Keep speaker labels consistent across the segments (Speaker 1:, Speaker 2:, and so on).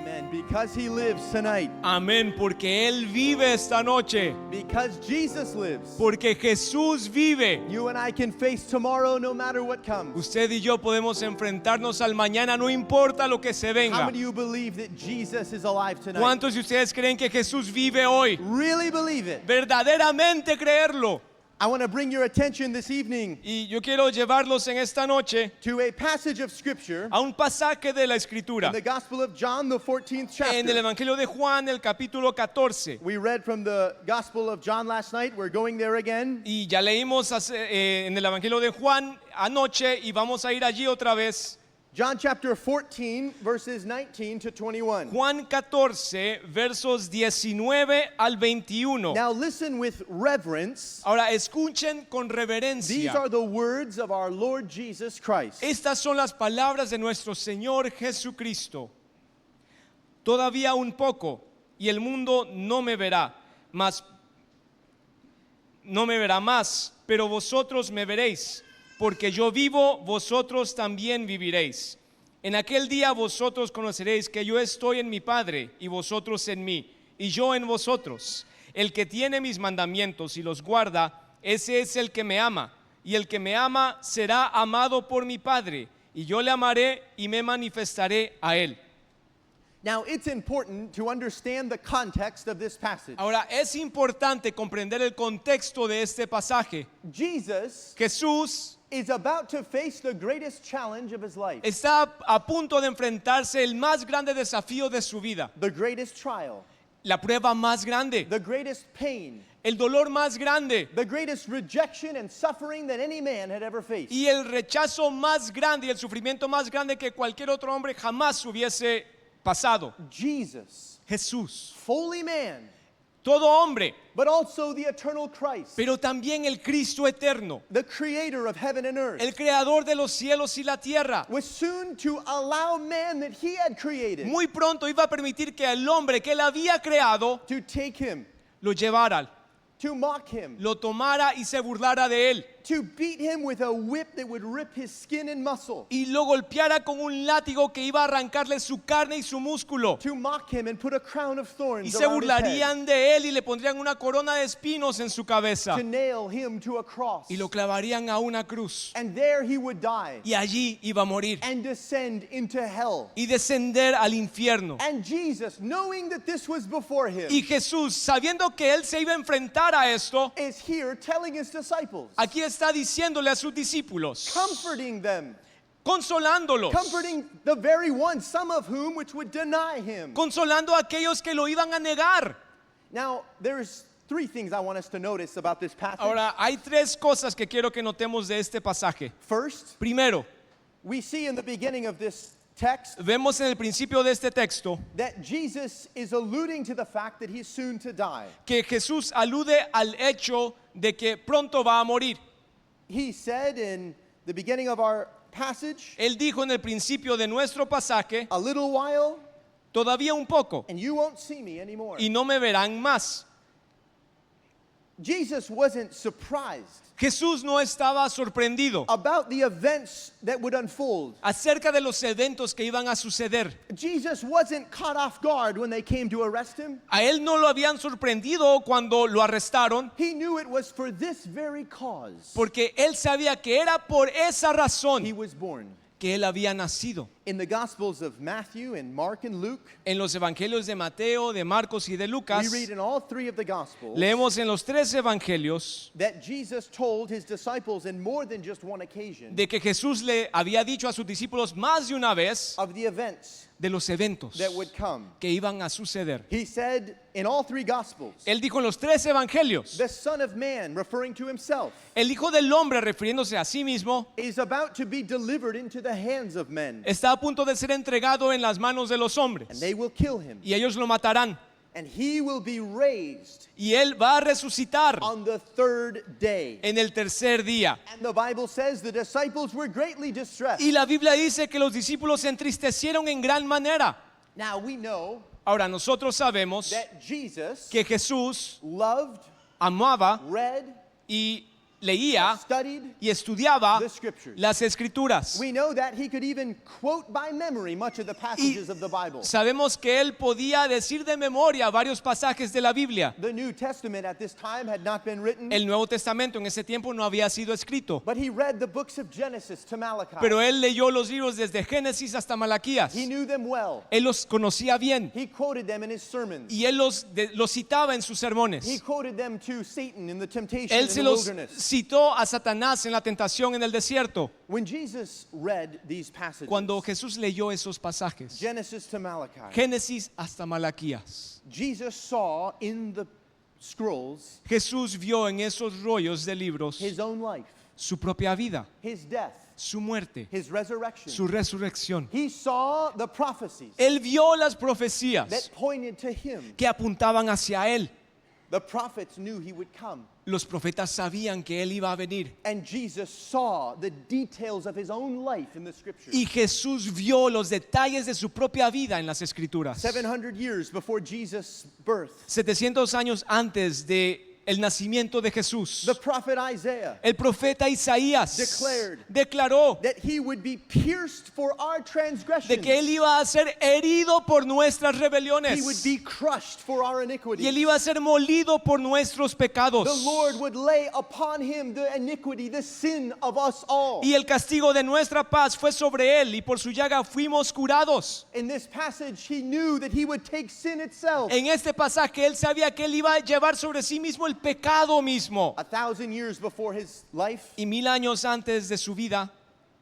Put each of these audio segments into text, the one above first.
Speaker 1: Amen. Because he lives tonight.
Speaker 2: Amén, porque Él vive esta noche.
Speaker 1: Because Jesus lives.
Speaker 2: Porque Jesús vive.
Speaker 1: You and I can face tomorrow no matter what comes.
Speaker 2: Usted y yo podemos enfrentarnos al mañana, no importa lo que se
Speaker 1: How
Speaker 2: venga.
Speaker 1: many of you believe that Jesus is alive tonight?
Speaker 2: ¿Cuántos de ustedes creen que Jesús vive hoy?
Speaker 1: Really believe it?
Speaker 2: Verdaderamente creerlo.
Speaker 1: I want to bring your attention this evening
Speaker 2: Y yo quiero llevarlos en esta noche
Speaker 1: to a passage of scripture
Speaker 2: a un pasaje de la Escritura.
Speaker 1: in the Gospel of John, the 14th
Speaker 2: En el
Speaker 1: chapter.
Speaker 2: Evangelio de Juan, el capítulo 14.
Speaker 1: We read from the Gospel of John last night. We're going there again.
Speaker 2: Y ya leímos en el Evangelio de Juan anoche y vamos a ir allí otra vez.
Speaker 1: John chapter 14, verses 19 to 21.
Speaker 2: Juan 14, versos 19 al 21.
Speaker 1: Now listen with reverence.
Speaker 2: Ahora escuchen con
Speaker 1: These
Speaker 2: reverencia.
Speaker 1: are the words of our Lord Jesus Christ.
Speaker 2: Estas son las palabras de nuestro Señor Jesucristo. Todavía un poco y el mundo no me verá más, pero vosotros me veréis, porque yo vivo, vosotros también viviréis. En aquel día vosotros conoceréis que yo estoy en mi Padre y vosotros en mí, y yo en vosotros. El que tiene mis mandamientos y los guarda, ese es el que me ama, y el que me ama será amado por mi Padre, y yo le amaré y me manifestaré a él.
Speaker 1: Now it's important to understand the context of this passage.
Speaker 2: Ahora es importante comprender el contexto de este pasaje.
Speaker 1: Jesus
Speaker 2: Jesús
Speaker 1: is about to face the greatest challenge of his life,
Speaker 2: está a punto de enfrentarse el más grande desafío de su vida,
Speaker 1: the greatest trial,
Speaker 2: la prueba más grande,
Speaker 1: the greatest pain,
Speaker 2: el dolor más grande
Speaker 1: the greatest rejection and suffering that any man had ever faced.
Speaker 2: y el rechazo más grande y el sufrimiento más grande que cualquier otro hombre jamás hubiese pasado.
Speaker 1: Jesus,
Speaker 2: Jesús,
Speaker 1: fully man,
Speaker 2: todo hombre,
Speaker 1: but also the eternal Christ,
Speaker 2: pero también el Cristo eterno,
Speaker 1: the creator of heaven and earth,
Speaker 2: el creador de los cielos y la tierra.
Speaker 1: was soon to allow man that he had created
Speaker 2: Muy pronto iba a permitir que el hombre que él había creado
Speaker 1: to take him,
Speaker 2: lo llevara,
Speaker 1: to mock him,
Speaker 2: lo tomara y se burlara de él
Speaker 1: to beat him with a whip that would rip his skin and muscle,
Speaker 2: y lo golpeara con un látigo que iba a arrancarle su carne y su músculo,
Speaker 1: to mock him and put a crown of
Speaker 2: y
Speaker 1: thorns
Speaker 2: se
Speaker 1: around his head,
Speaker 2: burlarían de él y le pondrían una corona de espinos en su cabeza
Speaker 1: to nail him to a cross.
Speaker 2: y lo clavarían a una cruz,
Speaker 1: And there he would die
Speaker 2: y allí iba a morir
Speaker 1: and descend into hell.
Speaker 2: y descender al infierno.
Speaker 1: And Jesus, knowing that this was before him,
Speaker 2: Y Jesús, sabiendo que él se iba a enfrentar a esto,
Speaker 1: is here telling his disciples,
Speaker 2: aquí está diciéndole a sus discípulos,
Speaker 1: comforting them,
Speaker 2: consolándolos,
Speaker 1: comforting the very ones, some of whom which would deny him.
Speaker 2: consolando a aquellos que lo iban a negar.
Speaker 1: Now, there's three things I want us to notice about this passage.
Speaker 2: Ahora, hay tres cosas que quiero que notemos de este pasaje.
Speaker 1: First,
Speaker 2: Primero,
Speaker 1: we see in the beginning of this text
Speaker 2: vemos en el principio de este texto
Speaker 1: that Jesus is alluding to the fact that he's soon to die.
Speaker 2: que Jesús alude al hecho de que pronto va a morir.
Speaker 1: He said in the beginning of our passage,
Speaker 2: Él dijo en el principio de nuestro pasaje,
Speaker 1: a little while
Speaker 2: todavía un poco,
Speaker 1: and you won't see me anymore.
Speaker 2: y no me verán más.
Speaker 1: Jesus wasn't surprised
Speaker 2: Jesús no estaba sorprendido
Speaker 1: about the events that would unfold.
Speaker 2: acerca de los eventos que iban a suceder.
Speaker 1: Jesus wasn't caught off guard when they came to arrest him.
Speaker 2: A él no lo habían sorprendido cuando lo arrestaron,
Speaker 1: He knew it was for this very cause
Speaker 2: porque él sabía que era por esa
Speaker 1: he
Speaker 2: razón
Speaker 1: was born.
Speaker 2: que él había nacido.
Speaker 1: In the Gospels of Matthew and Mark and Luke,
Speaker 2: En los evangelios de Mateo, de Marcos y de
Speaker 1: we
Speaker 2: Lucas,
Speaker 1: read in all three of the Gospels
Speaker 2: leemos en los tres evangelios
Speaker 1: that Jesus told his disciples in more than just one occasion
Speaker 2: de que Jesús le había dicho a sus discípulos más de una vez
Speaker 1: of the events
Speaker 2: de los eventos
Speaker 1: that would come.
Speaker 2: que iban a suceder.
Speaker 1: He said in all three Gospels,
Speaker 2: Él dijo en los tres evangelios,
Speaker 1: the Son of Man, referring to himself,
Speaker 2: el Hijo del Hombre, refiriéndose a sí mismo,
Speaker 1: is about to be delivered into the hands of men,
Speaker 2: está a punto de ser entregado en las manos de los
Speaker 1: and
Speaker 2: hombres
Speaker 1: they will kill him,
Speaker 2: y ellos lo matarán
Speaker 1: and he will be raised
Speaker 2: y él va a resucitar
Speaker 1: on the third day.
Speaker 2: en el tercer día.
Speaker 1: And the Bible says the disciples were greatly distressed.
Speaker 2: Y la Biblia dice que los discípulos se entristecieron en gran manera.
Speaker 1: Now we know
Speaker 2: Ahora nosotros sabemos
Speaker 1: that Jesus
Speaker 2: que Jesús
Speaker 1: loved,
Speaker 2: amaba
Speaker 1: read,
Speaker 2: y leía
Speaker 1: studied
Speaker 2: y estudiaba
Speaker 1: the scriptures.
Speaker 2: las escrituras.
Speaker 1: We know that he could even quote by memory much of the passages of the Bible.
Speaker 2: Sabemos que él podía decir de memoria varios pasajes de la Biblia.
Speaker 1: The New Testament at this time had not been written,
Speaker 2: El Nuevo Testamento en ese tiempo no había sido escrito,
Speaker 1: but he read the books of Genesis to Malachi.
Speaker 2: pero él leyó los libros desde Génesis hasta Malaquías.
Speaker 1: He knew them well.
Speaker 2: Él los conocía bien
Speaker 1: He quoted them in his sermons.
Speaker 2: y él los citaba en sus
Speaker 1: He
Speaker 2: sermones.
Speaker 1: quoted them to Satan in the temptation
Speaker 2: Él
Speaker 1: in
Speaker 2: se
Speaker 1: the
Speaker 2: los
Speaker 1: wilderness.
Speaker 2: citó a Satanás en la tentación en el desierto.
Speaker 1: When Jesus read these passages,
Speaker 2: Cuando Jesús leyó esos pasajes,
Speaker 1: Genesis to Malachi,
Speaker 2: Génesis hasta Malaquías,
Speaker 1: Jesus saw in the scrolls
Speaker 2: Jesús vio en esos rollos de libros
Speaker 1: his own life,
Speaker 2: su propia vida,
Speaker 1: his death,
Speaker 2: su muerte,
Speaker 1: his resurrection.
Speaker 2: su resurrección.
Speaker 1: He saw the prophecies
Speaker 2: Él vio las profecías
Speaker 1: that pointed to him.
Speaker 2: que apuntaban hacia él.
Speaker 1: The prophets knew he would come.
Speaker 2: Los profetas sabían que él iba a venir.
Speaker 1: And Jesus saw the details of his own life in the scriptures.
Speaker 2: Y Jesús vio los detalles de su propia vida en las escrituras.
Speaker 1: 700 years before Jesus' birth,
Speaker 2: 700 años antes de el nacimiento de Jesús,
Speaker 1: the prophet Isaiah
Speaker 2: el profeta Isaías
Speaker 1: declared
Speaker 2: declaró
Speaker 1: that he would be pierced for our transgressions.
Speaker 2: de que él iba a ser herido por nuestras
Speaker 1: He would
Speaker 2: rebeliones
Speaker 1: be crushed for our
Speaker 2: y él
Speaker 1: iniquities.
Speaker 2: iba a ser molido por nuestros pecados.
Speaker 1: The Lord would lay upon him the iniquity, the sin of us all.
Speaker 2: Y el castigo de nuestra paz fue sobre él y por su llaga fuimos curados.
Speaker 1: In this passage, he knew that he would take sin itself.
Speaker 2: En este pasaje él sabía que él iba a llevar sobre sí mismo el pecado mismo.
Speaker 1: 1,000 years before his life,
Speaker 2: Y 1000 años antes de su vida,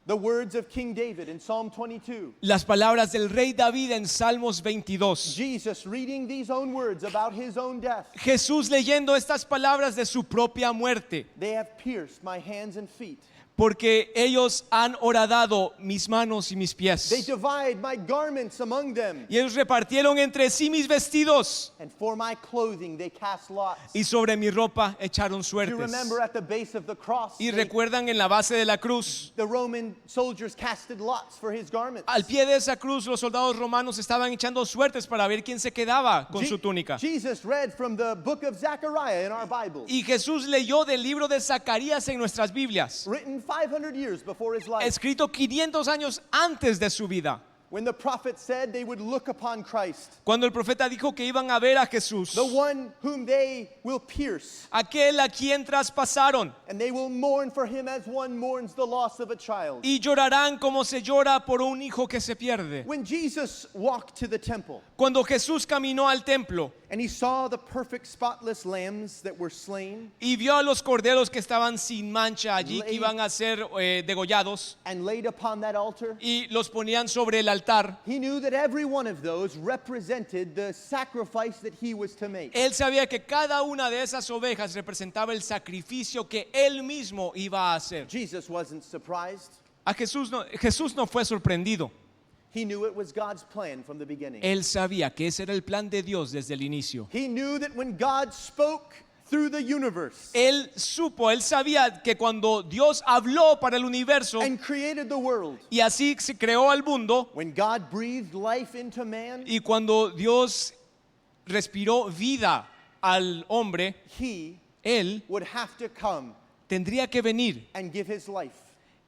Speaker 1: the words of King David in Psalm 22.
Speaker 2: las palabras del rey David en Salmos 22.
Speaker 1: Jesus reading these own words about his own death.
Speaker 2: Jesús leyendo estas palabras de su propia muerte.
Speaker 1: They have pierced my hands and feet.
Speaker 2: Porque ellos han horadado mis manos y mis
Speaker 1: They
Speaker 2: pies.
Speaker 1: divide my garments among them.
Speaker 2: Y ellos repartieron entre sí mis vestidos.
Speaker 1: And for my clothing they cast lots.
Speaker 2: Y sobre mi ropa echaron
Speaker 1: You
Speaker 2: suertes.
Speaker 1: remember at the base of the cross,
Speaker 2: Y recuerdan en la base de la cruz.
Speaker 1: the Roman soldiers casted lots for his garments.
Speaker 2: Al pie de esa cruz los soldados romanos estaban echando suertes para ver quién se quedaba con su túnica.
Speaker 1: Jesus read from the book of Zechariah in our Bible,
Speaker 2: Y Jesús leyó del libro de Zacarías en nuestras Biblias,
Speaker 1: written 500 years before his life,
Speaker 2: escrito 500 años antes de su vida.
Speaker 1: when the prophet said they would look upon Christ,
Speaker 2: Cuando el profeta dijo que iban a ver a Jesús,
Speaker 1: the one whom they will pierce,
Speaker 2: aquel a quien traspasaron,
Speaker 1: and they will mourn for him as one mourns the loss of a child.
Speaker 2: y llorarán como se llora por un hijo que se pierde.
Speaker 1: When Jesus walked to the temple
Speaker 2: Cuando Jesús caminó al templo
Speaker 1: and he saw the perfect spotless lambs that were slain
Speaker 2: y vio a los corderos que estaban sin mancha allí, que iban a ser degollados,
Speaker 1: and laid upon that altar,
Speaker 2: y los ponían sobre el altar,
Speaker 1: he knew that every one of those represented the sacrifice that he was to make.
Speaker 2: él sabía que cada una de esas ovejas representaba el sacrificio que él mismo iba a hacer.
Speaker 1: Jesus wasn't surprised.
Speaker 2: Jesús no fue sorprendido.
Speaker 1: He knew it was God's plan from the beginning.
Speaker 2: Él sabía que ese era el plan de Dios desde el inicio.
Speaker 1: He knew that when God spoke through the universe
Speaker 2: Él sabía que cuando Dios habló para el universo
Speaker 1: and created the world,
Speaker 2: y así se creó al mundo,
Speaker 1: when God breathed life into man,
Speaker 2: y cuando Dios respiró vida al hombre,
Speaker 1: he
Speaker 2: Él
Speaker 1: would have to come
Speaker 2: tendría que venir
Speaker 1: and give his life.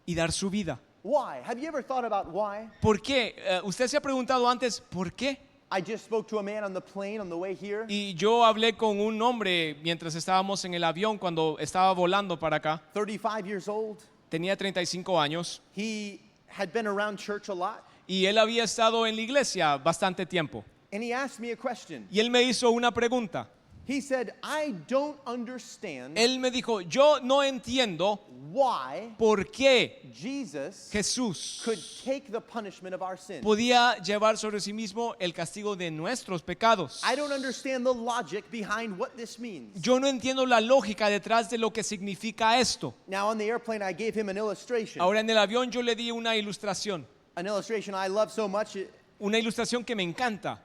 Speaker 2: y dar su vida.
Speaker 1: Why? Have you ever thought about why?
Speaker 2: ¿Por qué? Usted se ha preguntado antes, ¿por qué?
Speaker 1: I just spoke to a man on the plane on the way here.
Speaker 2: Y yo hablé con un hombre mientras estábamos en el avión cuando estaba volando para acá.
Speaker 1: 35 years old.
Speaker 2: Tenía 35 años
Speaker 1: He had been around church a lot.
Speaker 2: y él había estado en la iglesia bastante tiempo.
Speaker 1: And he asked me a question.
Speaker 2: Y él me hizo una pregunta.
Speaker 1: He said, I don't understand
Speaker 2: Él me dijo, yo no entiendo
Speaker 1: why
Speaker 2: por qué
Speaker 1: Jesus
Speaker 2: Jesús
Speaker 1: could take the punishment of our sin.
Speaker 2: podía llevar sobre sí mismo el castigo de nuestros pecados.
Speaker 1: I don't understand the logic behind what this means.
Speaker 2: Yo no entiendo la lógica detrás de lo que significa esto.
Speaker 1: Now on the airplane I gave him an illustration.
Speaker 2: Ahora en el avión yo le di una ilustración.
Speaker 1: An illustration I love so much.
Speaker 2: Una ilustración que me encanta.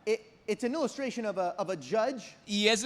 Speaker 1: It's an illustration of a judge,
Speaker 2: Y es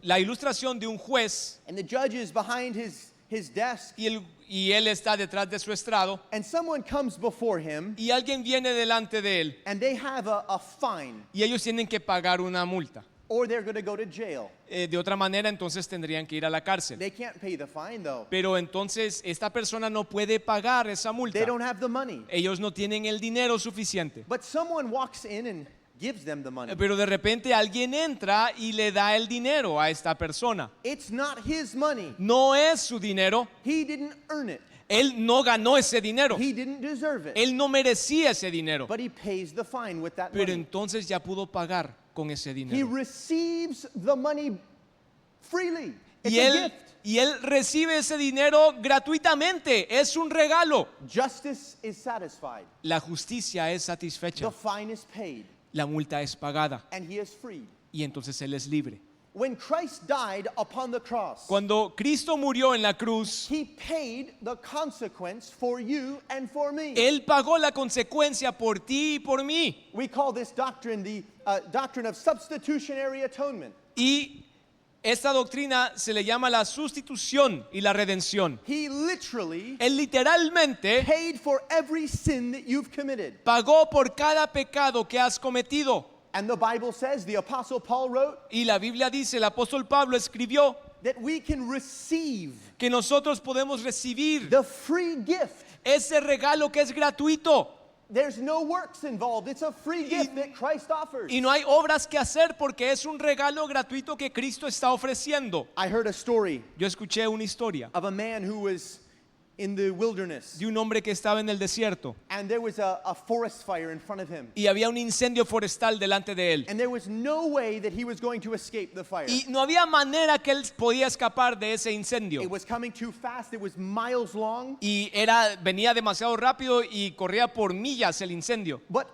Speaker 2: la ilustración de un juez
Speaker 1: and the judge is behind his desk,
Speaker 2: y él está detrás de su estrado
Speaker 1: and someone comes before him,
Speaker 2: y alguien viene delante de él
Speaker 1: and they have a fine
Speaker 2: y ellos tienen que pagar una multa.
Speaker 1: or they're going to go to jail.
Speaker 2: De otra manera, entonces tendrían que ir a la cárcel.
Speaker 1: They can't pay the fine though.
Speaker 2: Pero entonces esta persona no puede pagar esa multa.
Speaker 1: They don't have the money.
Speaker 2: Ellos no tienen el dinero suficiente.
Speaker 1: But someone walks in and gives them the money.
Speaker 2: Pero de repente alguien entra y le da el dinero a esta persona.
Speaker 1: It's not his money.
Speaker 2: No es su dinero.
Speaker 1: He didn't earn it.
Speaker 2: Él no ganó ese dinero.
Speaker 1: He didn't deserve it.
Speaker 2: Él no merecía ese dinero.
Speaker 1: But he pays the fine with that
Speaker 2: Pero
Speaker 1: money.
Speaker 2: entonces ya pudo pagar con ese
Speaker 1: He
Speaker 2: dinero.
Speaker 1: receives the money freely. It's
Speaker 2: Y
Speaker 1: a
Speaker 2: él,
Speaker 1: gift.
Speaker 2: y él recibe ese dinero gratuitamente. Es un regalo.
Speaker 1: Justice is satisfied.
Speaker 2: La justicia es
Speaker 1: The
Speaker 2: satisfecha.
Speaker 1: fine is paid.
Speaker 2: La multa es pagada.
Speaker 1: And he is freed.
Speaker 2: Y entonces él es libre.
Speaker 1: When Christ died upon the cross,
Speaker 2: Cuando Cristo murió en la cruz,
Speaker 1: he paid the consequence for you and for me.
Speaker 2: Él pagó la consecuencia por ti y por mí.
Speaker 1: We call this doctrine the doctrine of substitutionary atonement.
Speaker 2: Y esta doctrina se le llama la sustitución y la redención.
Speaker 1: He literally
Speaker 2: Él literalmente
Speaker 1: paid for every sin that you've committed.
Speaker 2: pagó por cada pecado que has cometido.
Speaker 1: And the Bible says, the Apostle Paul wrote,
Speaker 2: Y la Biblia dice, el apóstol Pablo escribió
Speaker 1: that we can receive
Speaker 2: que nosotros podemos recibir
Speaker 1: the free gift.
Speaker 2: ese regalo que es gratuito.
Speaker 1: There's no works involved. It's a free gift that Christ offers.
Speaker 2: Y no hay obras que hacer porque es un regalo gratuito que Cristo está ofreciendo.
Speaker 1: I heard a story
Speaker 2: Yo escuché una historia
Speaker 1: of a man who was in the wilderness,
Speaker 2: de un hombre que estaba en el desierto
Speaker 1: and there was a forest fire in front of him.
Speaker 2: y había un incendio forestal delante de él.
Speaker 1: And there was no way that he was going to escape the fire.
Speaker 2: Y no había manera que él podía escapar de ese incendio.
Speaker 1: It was coming too fast. It was miles long.
Speaker 2: Y venía demasiado rápido y corría por millas el incendio.
Speaker 1: But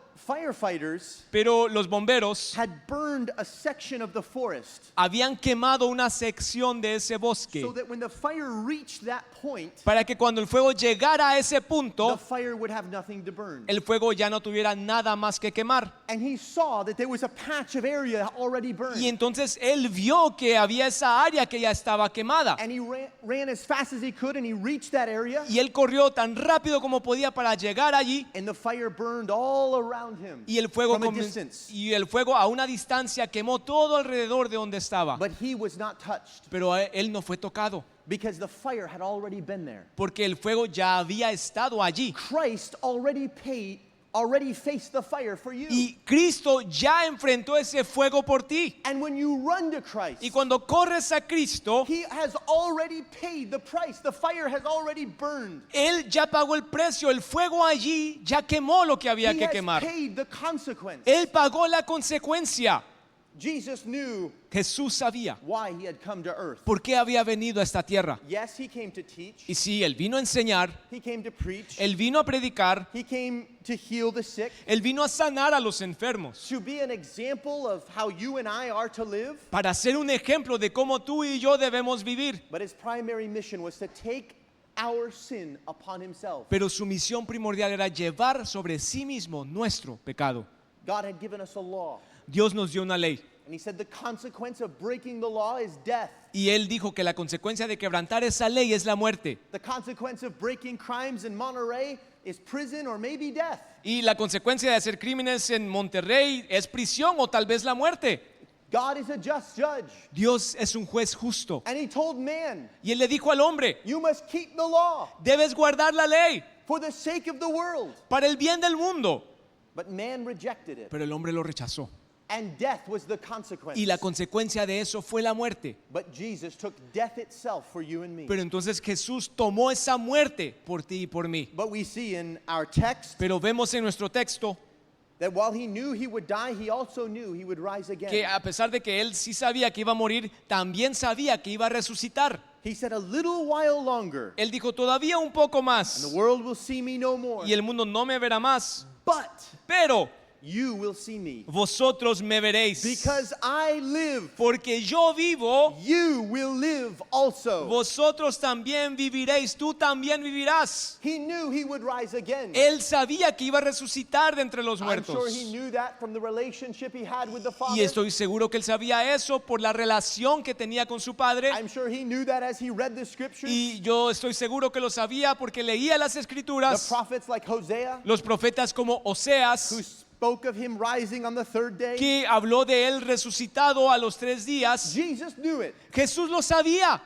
Speaker 1: firefighters
Speaker 2: Pero los bomberos
Speaker 1: had burned a section of the forest
Speaker 2: habían quemado una sección de ese bosque
Speaker 1: so that when the fire reached that point,
Speaker 2: para que cuando el fuego llegara a ese
Speaker 1: the
Speaker 2: punto,
Speaker 1: fire would have nothing to burn.
Speaker 2: el fuego ya no tuviera nada más que quemar.
Speaker 1: And he saw that there was a patch of area already burned.
Speaker 2: Y entonces él vio que había esa área que ya estaba quemada.
Speaker 1: And he ran as fast as he could, and he reached that area,
Speaker 2: Y él corrió tan rápido como podía para llegar allí.
Speaker 1: and the fire burned all around him
Speaker 2: Y el fuego
Speaker 1: from a distance.
Speaker 2: a una distancia quemó todo alrededor de donde estaba.
Speaker 1: But he was not touched
Speaker 2: Pero él no fue tocado
Speaker 1: because the fire had already been there.
Speaker 2: porque el fuego ya había estado allí.
Speaker 1: Christ already faced the fire for you.
Speaker 2: Y Cristo ya enfrentó ese fuego por ti.
Speaker 1: And when you run to Christ,
Speaker 2: Y cuando corres a Cristo,
Speaker 1: he has already paid the price. The fire has already burned.
Speaker 2: Él ya pagó el precio. El fuego allí ya quemó lo que había
Speaker 1: He
Speaker 2: que
Speaker 1: has
Speaker 2: quemar.
Speaker 1: paid the consequence.
Speaker 2: Él pagó la consecuencia.
Speaker 1: Jesus knew
Speaker 2: Jesús sabía
Speaker 1: why he had come to earth.
Speaker 2: por qué había venido a esta tierra.
Speaker 1: Yes, he came to teach.
Speaker 2: Y sí, Él vino a enseñar,
Speaker 1: He came to preach.
Speaker 2: Él vino a predicar,
Speaker 1: He came to heal the sick,
Speaker 2: Él vino a sanar a los enfermos,
Speaker 1: to be an example of how you and I are to live.
Speaker 2: para ser un ejemplo de cómo tú y yo debemos vivir.
Speaker 1: But his primary mission was to take our sin upon himself.
Speaker 2: Pero su misión primordial era llevar sobre sí mismo nuestro pecado.
Speaker 1: God had given us a law.
Speaker 2: Dios nos dio una ley.
Speaker 1: And he said the consequence of breaking the law is death.
Speaker 2: Y Él dijo que la consecuencia de quebrantar esa ley es la muerte.
Speaker 1: The consequence of breaking crimes in Monterey is prison or maybe death.
Speaker 2: Y la consecuencia de hacer crímenes en Monterrey es prisión o tal vez la muerte.
Speaker 1: God is a just judge.
Speaker 2: Dios es un juez justo.
Speaker 1: And he told man,
Speaker 2: Y Él le dijo al hombre,
Speaker 1: you must keep the law
Speaker 2: debes guardar la ley
Speaker 1: for the sake of the world.
Speaker 2: para el bien del mundo.
Speaker 1: But man rejected it.
Speaker 2: Pero el hombre lo rechazó.
Speaker 1: And death was the consequence.
Speaker 2: Y la consecuencia de eso fue la muerte.
Speaker 1: But Jesus took death itself for you and me.
Speaker 2: Pero entonces Jesús tomó esa muerte por ti y por mí.
Speaker 1: But we see in our text
Speaker 2: Pero vemos en nuestro texto
Speaker 1: that while he knew he would die, he also knew he would rise again.
Speaker 2: que a pesar de que él sí sabía que iba a morir, también sabía que iba a resucitar.
Speaker 1: He said, a little while longer,
Speaker 2: Él dijo, todavía un poco
Speaker 1: and
Speaker 2: más
Speaker 1: the world will see me no more.
Speaker 2: y el mundo no me verá más.
Speaker 1: But
Speaker 2: Pero
Speaker 1: you will see me.
Speaker 2: vosotros me veréis.
Speaker 1: Because I live,
Speaker 2: Porque yo vivo,
Speaker 1: you will live also.
Speaker 2: vosotros también viviréis, tú también vivirás.
Speaker 1: He knew he would rise again.
Speaker 2: Él sabía que iba a resucitar de entre los
Speaker 1: I'm
Speaker 2: muertos.
Speaker 1: sure he knew that from the relationship he had with the
Speaker 2: Y
Speaker 1: Father.
Speaker 2: estoy seguro que él sabía eso por la relación que tenía con su padre.
Speaker 1: I'm sure he knew that as he read the scriptures.
Speaker 2: Y yo estoy seguro que lo sabía porque leía las
Speaker 1: The
Speaker 2: escrituras.
Speaker 1: prophets like Hosea,
Speaker 2: Los profetas como
Speaker 1: who
Speaker 2: Oseas,
Speaker 1: spoke of him rising on the third day.
Speaker 2: que habló de él resucitado a los 3 días.
Speaker 1: Jesus knew it.
Speaker 2: Jesús lo sabía,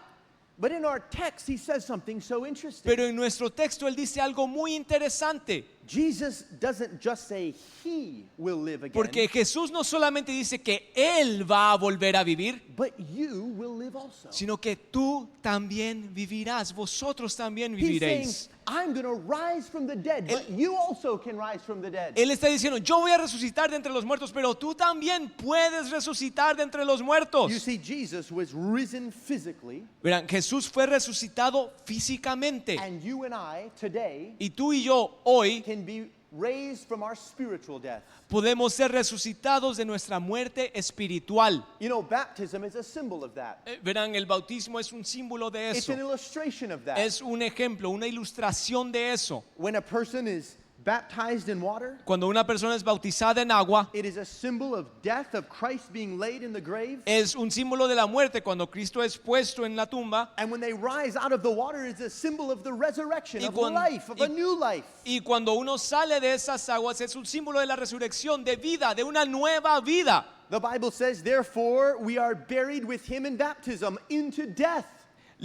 Speaker 1: But in our text, he says something so interesting.
Speaker 2: pero en nuestro texto él dice algo muy interesante,
Speaker 1: Jesus doesn't just say he will live again,
Speaker 2: porque Jesús no solamente dice que él va a volver a vivir,
Speaker 1: but you will live also.
Speaker 2: sino que tú también vivirás, vosotros también
Speaker 1: He's saying,
Speaker 2: viviréis.
Speaker 1: I'm going to rise from the dead, but you also can rise from the dead.
Speaker 2: Él está diciendo, yo voy a resucitar de entre los muertos, pero tú también puedes resucitar de entre los muertos.
Speaker 1: You see, Jesus was risen physically,
Speaker 2: Verán, Jesús fue resucitado físicamente,
Speaker 1: and you and I today
Speaker 2: y tú y yo hoy
Speaker 1: can be raised from our spiritual death.
Speaker 2: podemos ser resucitados de nuestra muerte espiritual.
Speaker 1: You know, baptism is a symbol of that.
Speaker 2: Verán, el bautismo es un símbolo de
Speaker 1: It's
Speaker 2: eso,
Speaker 1: an illustration of that.
Speaker 2: es un ejemplo, una ilustración de eso.
Speaker 1: When a person is baptized in water,
Speaker 2: Cuando una persona es bautizada en agua,
Speaker 1: it is a symbol of death, of Christ being laid in the grave.
Speaker 2: es un símbolo de la muerte cuando Cristo es puesto en la tumba.
Speaker 1: And when they rise out of the water, it's a symbol of the resurrection,
Speaker 2: Y
Speaker 1: of
Speaker 2: cuan-
Speaker 1: life, of
Speaker 2: y-
Speaker 1: a new life.
Speaker 2: Y cuando uno sale de esas aguas es un símbolo de la resurrección, de vida, de una nueva vida.
Speaker 1: The Bible says, therefore, we are buried with him in baptism into death,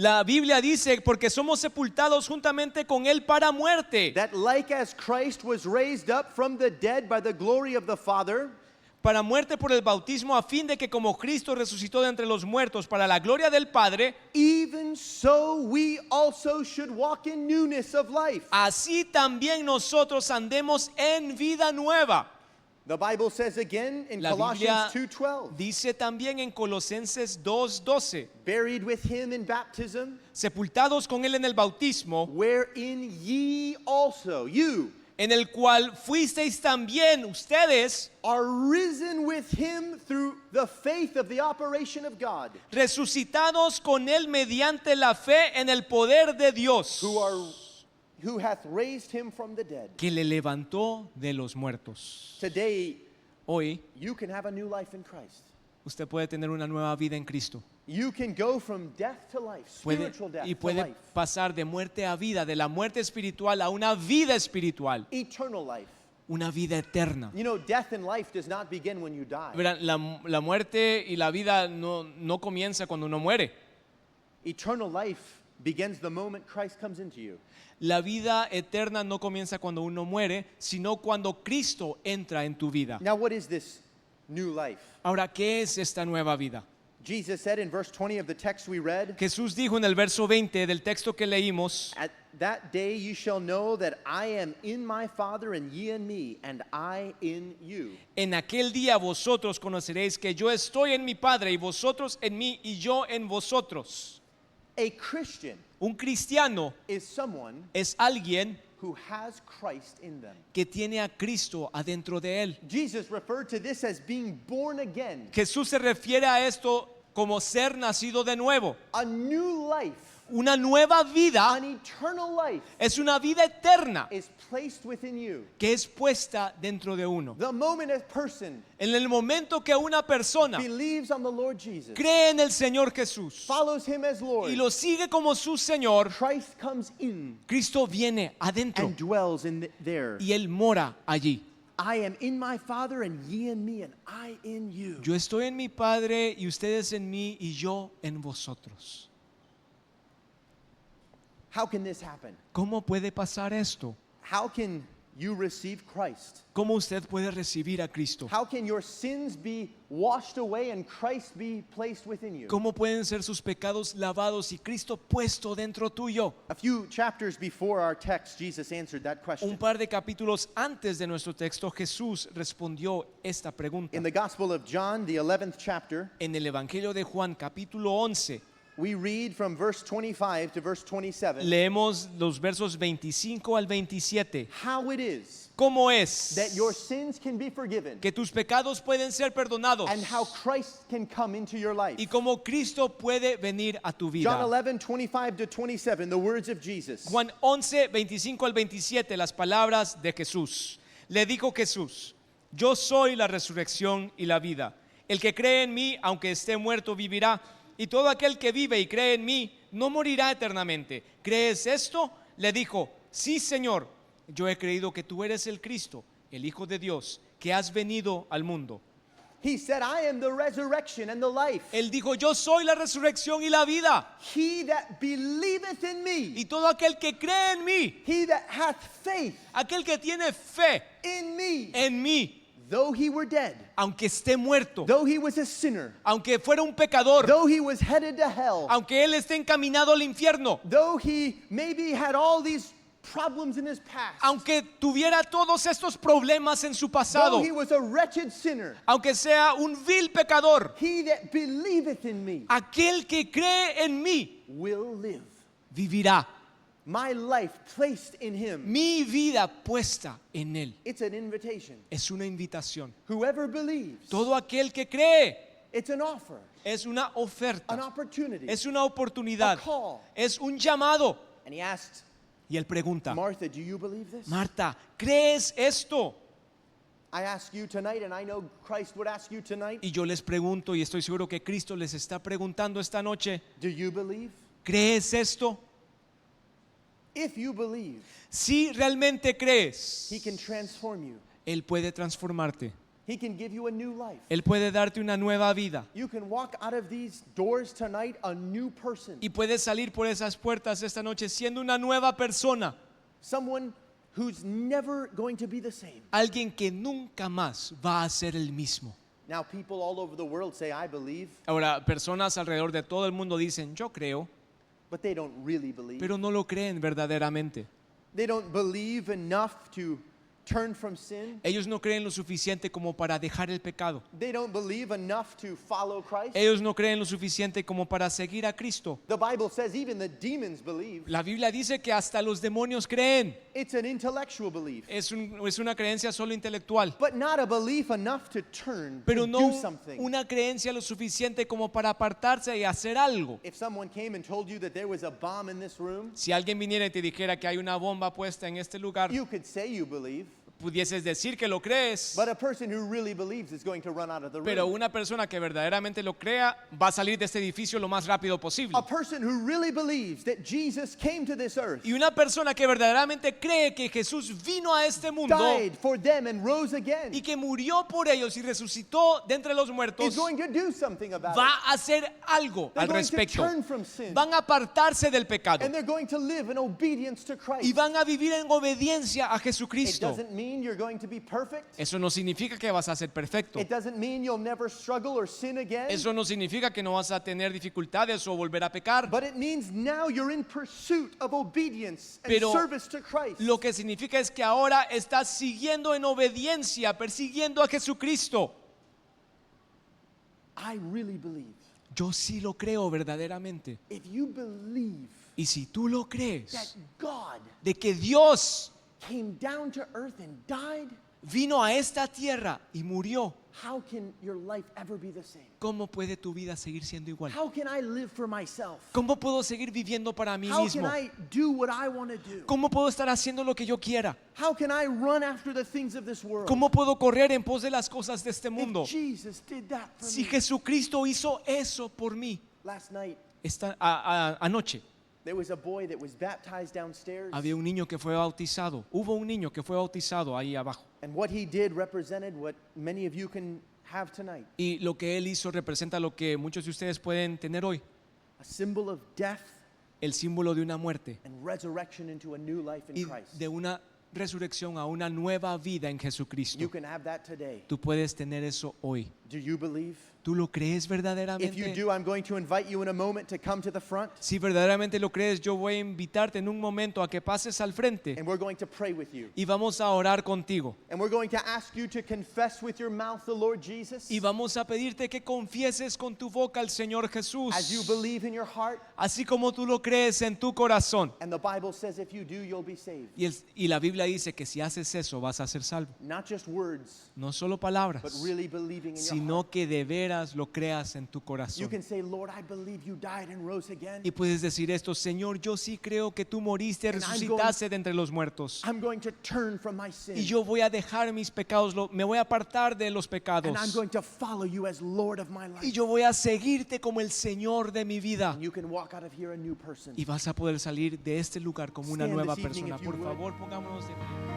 Speaker 2: La Biblia dice, porque somos sepultados juntamente con él para muerte,
Speaker 1: that like as Christ was raised up from the dead by the glory of the Father,
Speaker 2: para muerte por el bautismo, a fin de que como Cristo resucitó de entre los muertos para la gloria del Padre,
Speaker 1: even so we also should walk in newness of life.
Speaker 2: así también nosotros andemos en vida nueva.
Speaker 1: The Bible says again in
Speaker 2: La Biblia
Speaker 1: Colossians 2:12,
Speaker 2: dice también en Colosenses 2:12,
Speaker 1: buried with him in baptism,
Speaker 2: sepultados con él en el bautismo,
Speaker 1: wherein ye also, you,
Speaker 2: en el cual fuisteis también ustedes
Speaker 1: are risen with him through the faith of the operation of God,
Speaker 2: resucitados con él mediante la fe en el poder de Dios,
Speaker 1: who hath raised him from the dead.
Speaker 2: que le levantó de los muertos.
Speaker 1: Today,
Speaker 2: Hoy
Speaker 1: you can have a new life in Christ.
Speaker 2: usted puede tener una nueva vida en Cristo.
Speaker 1: You can go from death to life, spiritual death
Speaker 2: Y
Speaker 1: to
Speaker 2: puede
Speaker 1: life,
Speaker 2: pasar de muerte a vida, de la muerte espiritual a una vida espiritual,
Speaker 1: eternal life.
Speaker 2: una vida eterna.
Speaker 1: You know, death and life does not begin when you die.
Speaker 2: Verán, la muerte y la vida no comienza cuando uno muere.
Speaker 1: Eternal life begins the moment Christ comes into you.
Speaker 2: La vida eterna no comienza cuando uno muere, sino cuando Cristo entra en tu vida.
Speaker 1: Now, what is this new life?
Speaker 2: Ahora, ¿qué es esta nueva vida?
Speaker 1: Jesus said in verse 20 of the text we read,
Speaker 2: Jesús dijo en el verso 20 del texto que leímos,
Speaker 1: at that day you shall know that I am in my Father and ye in me, and I in you.
Speaker 2: en aquel día vosotros conoceréis que yo estoy en mi Padre y vosotros en mí y yo en vosotros.
Speaker 1: A Christian
Speaker 2: Un cristiano
Speaker 1: is someone
Speaker 2: es alguien
Speaker 1: who has Christ in them.
Speaker 2: que tiene a Cristo adentro de él.
Speaker 1: Jesus referred to this as being born again.
Speaker 2: Jesús se refiere a esto como ser nacido de nuevo.
Speaker 1: A new life,
Speaker 2: Una nueva vida
Speaker 1: an eternal life
Speaker 2: es una vida eterna
Speaker 1: is placed within you.
Speaker 2: que es puesta dentro de uno.
Speaker 1: The moment a person
Speaker 2: En el momento que una persona
Speaker 1: believes on the Lord Jesus,
Speaker 2: cree en el Señor Jesús
Speaker 1: follows him as Lord,
Speaker 2: y lo sigue como su Señor,
Speaker 1: Christ comes in
Speaker 2: Cristo viene adentro
Speaker 1: and dwells in there.
Speaker 2: y Él mora allí.
Speaker 1: I am in my Father and ye in me and I in you.
Speaker 2: Yo estoy en mi Padre y ustedes en mí y yo en vosotros.
Speaker 1: How can this happen?
Speaker 2: ¿Cómo puede pasar esto?
Speaker 1: How can you receive Christ?
Speaker 2: ¿Cómo usted puede recibir a Cristo?
Speaker 1: How can your sins be washed away and Christ be placed within you?
Speaker 2: ¿Cómo pueden ser sus pecados lavados y Cristo puesto dentro tuyo?
Speaker 1: A few chapters before our text, Jesus answered that
Speaker 2: Un
Speaker 1: question.
Speaker 2: par de capítulos antes de nuestro texto, Jesús respondió esta pregunta.
Speaker 1: In the Gospel of John, the 11th chapter,
Speaker 2: En el Evangelio de Juan, capítulo 11,
Speaker 1: we read from verse 25 to verse 27
Speaker 2: leemos los versos 25 al 27.
Speaker 1: how it is
Speaker 2: ¿Cómo es
Speaker 1: that your sins can be forgiven
Speaker 2: que tus pecados pueden ser perdonados
Speaker 1: and how Christ can come into your life.
Speaker 2: y cómo Cristo puede venir a tu
Speaker 1: John
Speaker 2: vida?
Speaker 1: 11, 25 to 27, the words of Jesus.
Speaker 2: Juan 11, 25 al 27, las palabras de Jesús. Le dijo Jesús: yo soy la resurrección y la vida. El que cree en mí, aunque esté muerto, vivirá. Y todo aquel que vive y cree en mí, no morirá eternamente. ¿Crees esto? Le dijo: sí, Señor, yo he creído que tú eres el Cristo, el Hijo de Dios, que has venido al mundo.
Speaker 1: He said, I am the resurrection and the life.
Speaker 2: Él dijo, yo soy la resurrección y la vida.
Speaker 1: He that believeth in me,
Speaker 2: Y todo aquel que cree en mí,
Speaker 1: he that hath faith
Speaker 2: aquel que tiene fe
Speaker 1: in me,
Speaker 2: en mí,
Speaker 1: though he were dead,
Speaker 2: aunque esté muerto,
Speaker 1: though he was a sinner,
Speaker 2: aunque fuera un pecador,
Speaker 1: though he was headed to hell,
Speaker 2: aunque él esté encaminado al infierno,
Speaker 1: though he maybe had all these problems in his past,
Speaker 2: aunque tuviera todos estos problemas en su
Speaker 1: though
Speaker 2: pasado,
Speaker 1: he was a wretched sinner,
Speaker 2: aunque sea un vil pecador,
Speaker 1: he that believeth in me
Speaker 2: aquel que cree en mí
Speaker 1: will live.
Speaker 2: vivirá.
Speaker 1: My life placed in him.
Speaker 2: Mi vida puesta en él.
Speaker 1: It's an invitation.
Speaker 2: Es una invitación.
Speaker 1: Whoever believes,
Speaker 2: Todo aquel que cree
Speaker 1: it's an offer,
Speaker 2: es una
Speaker 1: an
Speaker 2: oferta,
Speaker 1: opportunity,
Speaker 2: es una oportunidad,
Speaker 1: a call.
Speaker 2: es un llamado.
Speaker 1: And he asked,
Speaker 2: Y él pregunta,
Speaker 1: Martha, do you believe this?
Speaker 2: Marta, ¿crees esto?
Speaker 1: I ask you tonight, and I know Christ would ask you tonight,
Speaker 2: Y yo les pregunto, y estoy seguro que Cristo les está preguntando esta noche,
Speaker 1: do you believe?
Speaker 2: ¿crees esto?
Speaker 1: If you believe,
Speaker 2: Si realmente crees,
Speaker 1: he can transform you.
Speaker 2: Él puede transformarte.
Speaker 1: He can give you a new life.
Speaker 2: Él puede darte una nueva vida.
Speaker 1: You can walk out of these doors tonight a new person.
Speaker 2: Y puedes salir por esas puertas esta noche siendo una nueva persona.
Speaker 1: Someone who's never going to be the same.
Speaker 2: Alguien que nunca más va a ser el mismo.
Speaker 1: Now, people all over the world say, I believe,
Speaker 2: Ahora, personas alrededor de todo el mundo dicen, yo creo,
Speaker 1: but they don't really believe.
Speaker 2: pero no lo creen verdaderamente.
Speaker 1: They don't believe enough to turn from sin.
Speaker 2: Ellos no creen lo suficiente como para dejar el pecado.
Speaker 1: They don't believe enough to follow Christ.
Speaker 2: Ellos no creen lo suficiente como para seguir a Cristo.
Speaker 1: The Bible says even the demons believe.
Speaker 2: La Biblia dice que hasta los demonios creen.
Speaker 1: It's an intellectual belief,
Speaker 2: Es una creencia solo intelectual,
Speaker 1: but not a belief enough to turn,
Speaker 2: pero
Speaker 1: to
Speaker 2: no
Speaker 1: do something.
Speaker 2: una creencia lo suficiente como para apartarse y hacer algo.
Speaker 1: If someone came and told you that there was a bomb in this room,
Speaker 2: Si alguien viniera y te dijera que hay una bomba puesta en este lugar,
Speaker 1: you could say you believe,
Speaker 2: pudieses decir que lo crees,
Speaker 1: but a person who really believes is going to run out of the
Speaker 2: pero
Speaker 1: room.
Speaker 2: una persona que verdaderamente lo crea va a salir de este edificio lo más rápido posible.
Speaker 1: A person who really believes that Jesus came to this earth,
Speaker 2: Y una persona que verdaderamente cree que Jesús vino a este mundo
Speaker 1: died for them and rose again,
Speaker 2: y que murió por ellos y resucitó de entre los muertos,
Speaker 1: is going to do something about
Speaker 2: va
Speaker 1: it.
Speaker 2: a hacer algo
Speaker 1: They're
Speaker 2: al
Speaker 1: going to
Speaker 2: respecto.
Speaker 1: turn from sin,
Speaker 2: Van a apartarse del pecado
Speaker 1: and they're going to live in obedience to
Speaker 2: y
Speaker 1: Christ.
Speaker 2: van a vivir en obediencia a
Speaker 1: It
Speaker 2: Jesucristo.
Speaker 1: doesn't mean you're going to be perfect.
Speaker 2: Eso no significa que vas a ser perfecto.
Speaker 1: It doesn't mean you'll never struggle or sin again.
Speaker 2: Eso no significa que no vas a tener dificultades o volver a pecar.
Speaker 1: But it means now you're in pursuit of obedience and
Speaker 2: Pero
Speaker 1: service to Christ.
Speaker 2: Lo que significa es que ahora estás siguiendo en obediencia, persiguiendo a Jesucristo.
Speaker 1: I really believe.
Speaker 2: Yo sí lo creo verdaderamente.
Speaker 1: If you believe
Speaker 2: Y si tú lo
Speaker 1: that
Speaker 2: crees,
Speaker 1: God
Speaker 2: de que Dios
Speaker 1: came down to earth and died,
Speaker 2: vino a esta tierra y murió,
Speaker 1: how can your life ever be the same?
Speaker 2: ¿cómo puede tu vida seguir siendo igual?
Speaker 1: How can I live for myself?
Speaker 2: ¿Cómo puedo seguir viviendo para mí
Speaker 1: How can
Speaker 2: mismo?
Speaker 1: I do what I want to do?
Speaker 2: ¿Cómo puedo estar haciendo lo que yo quiera?
Speaker 1: How can I run after the things of this world?
Speaker 2: ¿Cómo puedo correr en pos de las cosas de este mundo?
Speaker 1: If Jesus did that for
Speaker 2: Si
Speaker 1: me.
Speaker 2: Jesucristo hizo eso por mí,
Speaker 1: Last night,
Speaker 2: anoche
Speaker 1: there was a boy that was baptized downstairs.
Speaker 2: había un niño que fue bautizado. Hubo un niño que fue bautizado ahí abajo.
Speaker 1: And what he did represented what many of you can have tonight.
Speaker 2: Y lo que él hizo representa lo que muchos de ustedes pueden tener hoy.
Speaker 1: A symbol of death
Speaker 2: El símbolo de una muerte
Speaker 1: and resurrection into a new life in
Speaker 2: y
Speaker 1: Christ.
Speaker 2: de una resurrección a una nueva vida en Jesucristo.
Speaker 1: You can have that today.
Speaker 2: Tú puedes tener eso hoy.
Speaker 1: Do you believe?
Speaker 2: ¿Tú lo crees
Speaker 1: If you
Speaker 2: verdaderamente?
Speaker 1: do, I'm going to invite you in a moment to come to the front,
Speaker 2: Si verdaderamente lo crees, yo voy a invitarte en un momento a que pases al frente
Speaker 1: and we're going to pray with you.
Speaker 2: y vamos a orar contigo.
Speaker 1: And we're going to ask you to confess with your mouth the Lord Jesus
Speaker 2: Y vamos a pedirte que confieses con tu boca al Señor
Speaker 1: as you
Speaker 2: Jesús,
Speaker 1: believe in your heart.
Speaker 2: así como tú lo crees en tu corazón.
Speaker 1: And the Bible says if you do, you'll be saved.
Speaker 2: Y la Biblia dice que si haces eso vas a ser salvo.
Speaker 1: Not just words,
Speaker 2: No solo
Speaker 1: but
Speaker 2: palabras,
Speaker 1: really believing in your heart.
Speaker 2: sino que de veras lo creas en tu
Speaker 1: You
Speaker 2: corazón.
Speaker 1: can say, Lord, I believe you died and rose again.
Speaker 2: Y puedes decir esto: Señor, yo sí creo que tú moriste,
Speaker 1: And I'm
Speaker 2: resucitaste de entre los muertos.
Speaker 1: I'm going to turn from my sin.
Speaker 2: Y yo voy a dejar mis pecados, me voy a apartar de los pecados.
Speaker 1: And I'm going to follow you as Lord of my life.
Speaker 2: Y yo voy a seguirte como el Señor de mi vida.
Speaker 1: And you can walk out of here a new person.
Speaker 2: Y vas a poder salir de este lugar como una
Speaker 1: Stand
Speaker 2: nueva
Speaker 1: this evening
Speaker 2: persona.
Speaker 1: if you
Speaker 2: Por
Speaker 1: would.
Speaker 2: favor, pongámonos de pie.